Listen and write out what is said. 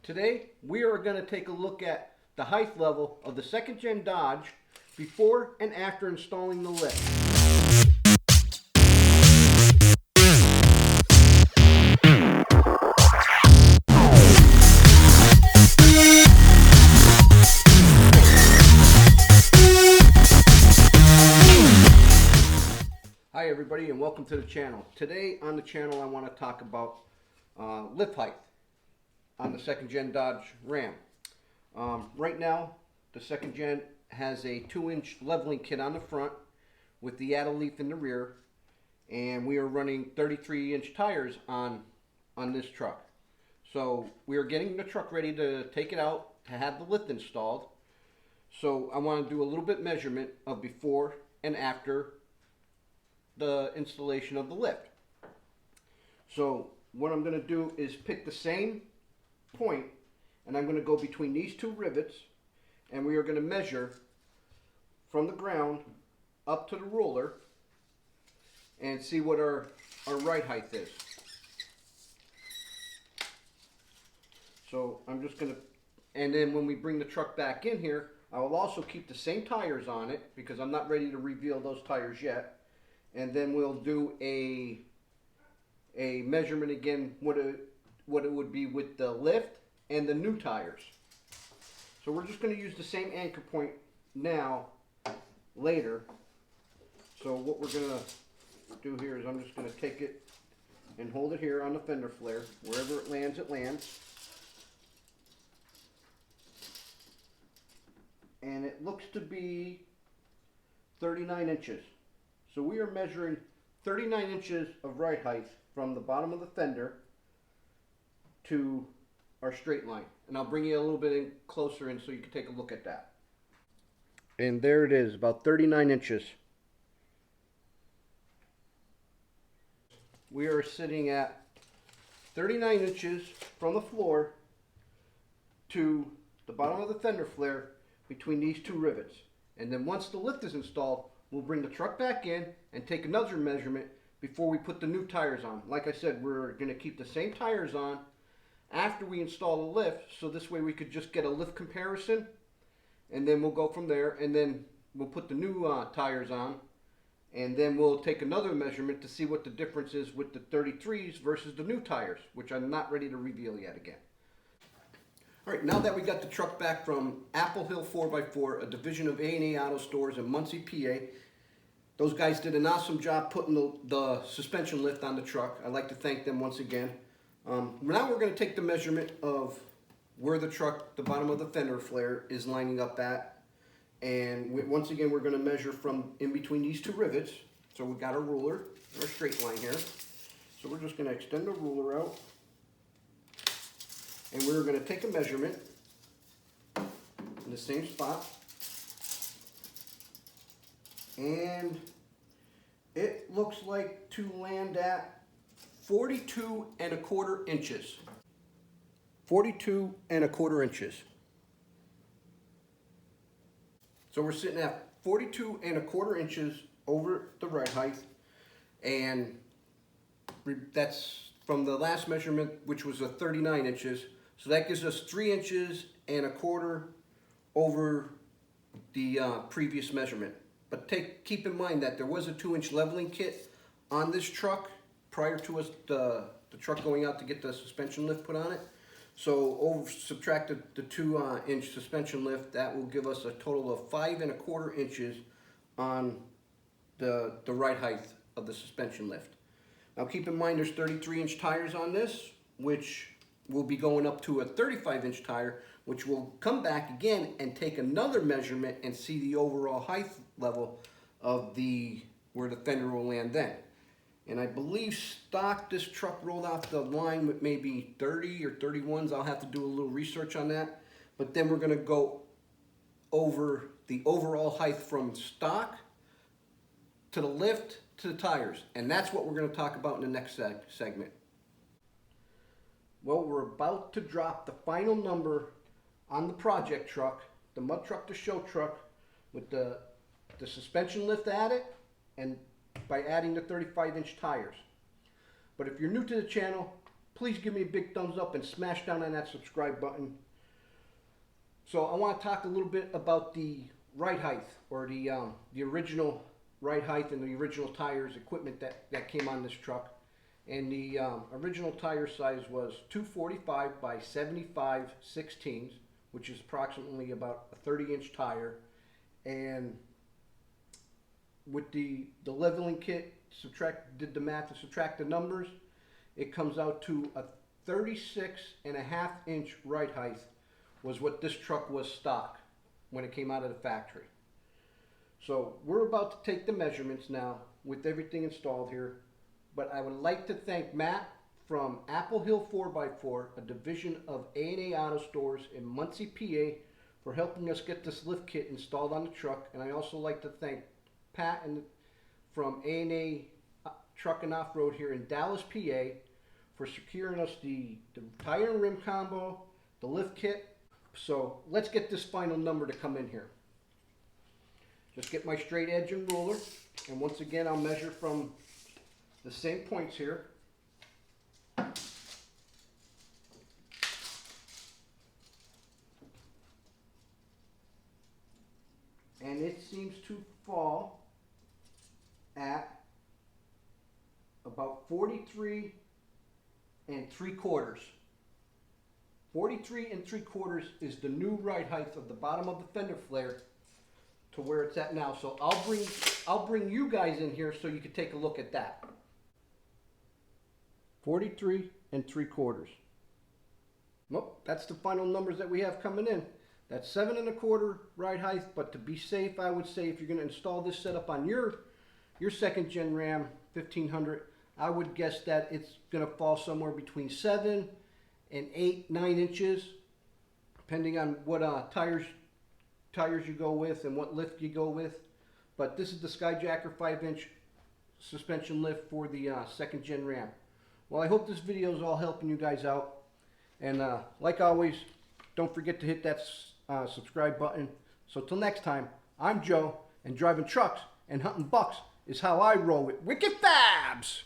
Today we are going to take a look at the height level of the second gen Dodge before and after installing the lift. Hi everybody and welcome to the channel. Today on the channel I want to talk about lift height on the second gen Dodge Ram. Right now the second gen has a 2-inch leveling kit on the front with the add leaf in the rear, and we are running 33-inch tires on this truck. So we are getting the truck ready to take it out to have the lift installed. So I want to do a little bit measurement of before and after the installation of the lift. So what I'm going to do is pick the same point, and I'm going to go between these two rivets, and we are going to measure from the ground up to the ruler and see what our right height is. So I'm just going to, and then when we bring the truck back in here, I will also keep the same tires on it because I'm not ready to reveal those tires yet. And then we'll do a measurement again, what it would be with the lift and the new tires. So we're just going to use the same anchor point now, later. So what we're going to do here is I'm just going to take it and hold it here on the fender flare. Wherever it lands, it lands. And it looks to be 39 inches. So we are measuring 39 inches of right height from the bottom of the fender to our straight line. And I'll bring you a little bit closer in so you can take a look at that. And there it is, about 39 inches. We are sitting at 39 inches from the floor to the bottom of the fender flare between these two rivets. And then once the lift is installed, we'll bring the truck back in and take another measurement before we put the new tires on. Like I said, we're going to keep the same tires on after we install the lift, so this way we could just get a lift comparison, and then we'll go from there, and then we'll put the new tires on, and then we'll take another measurement to see what the difference is with the 33s versus the new tires, which I'm not ready to reveal yet again. Alright, now that we got the truck back from Apple Hill 4x4, a division of A&A Auto Stores in Muncie, PA, those guys did an awesome job putting the suspension lift on the truck. I'd like to thank them once again. Now we're going to take the measurement of where the truck, the bottom of the fender flare, is lining up at. And once again, we're going to measure from in between these two rivets. So we've got a ruler, our straight line here. So we're just going to extend the ruler out. And we're going to take a measurement in the same spot. And it looks like to land at 42¼ inches. 42¼ inches. So we're sitting at 42¼ inches over the right height, and that's from the last measurement, which was a 39 inches. So that gives us 3¼ inches over the previous measurement. But keep in mind that there was a 2-inch leveling kit on this truck prior to us the truck going out to get the suspension lift put on it. So subtract the 2-inch suspension lift, that will give us a total of 5¼ inches on the right height of the suspension lift. Now keep in mind there's 33-inch tires on this, which will be going up to a 35-inch tire, which will come back again and take another measurement and see the overall height level of where the fender will land then. And I believe stock, this truck rolled off the line with maybe 30 or 31s. I'll have to do a little research on that. But then we're going to go over the overall height from stock to the lift to the tires. And that's what we're going to talk about in the next segment. Well, we're about to drop the final number on the project truck, the mud truck to show truck, with the suspension lift added, and by adding the 35-inch tires. But if you're new to the channel, please give me a big thumbs up and smash down on that subscribe button. So I want to talk a little bit about the ride height, or the original ride height and the original tires equipment that came on this truck. And the original tire size was 245 by 75 16s, which is approximately about a 30-inch tire. And with the leveling kit, did the math to subtract the numbers, it comes out to a 36.5-inch ride height was what this truck was stock when it came out of the factory. So we're about to take the measurements now with everything installed here. But I would like to thank Matt from Apple Hill 4x4, a division of A&A Auto Stores in Muncie, PA, for helping us get this lift kit installed on the truck. And I also like to thank Pat from A&A Truck and Off-Road here in Dallas, PA, for securing us the tire and rim combo, the lift kit. So let's get this final number to come in here. Just get my straight edge and ruler, and once again I'll measure from the same points here. And it seems to fall at about 43 3/4. 43 3/4 is the new ride height of the bottom of the fender flare to where it's at now. So I'll bring you guys in here so you can take a look at that. 43 3/4. Well, that's the final numbers that we have coming in. That's 7 1/4 ride height, but to be safe, I would say if you're going to install this setup on your second gen Ram 1500, I would guess that it's going to fall somewhere between 7 and 8, 9 inches, depending on what tires you go with and what lift you go with. But this is the Skyjacker 5-inch suspension lift for the second gen Ram. Well, I hope this video is all helping you guys out. And like always, don't forget to hit that subscribe button. So till next time, I'm Joe, and driving trucks and hunting bucks is how I roll with Wicked Fabs.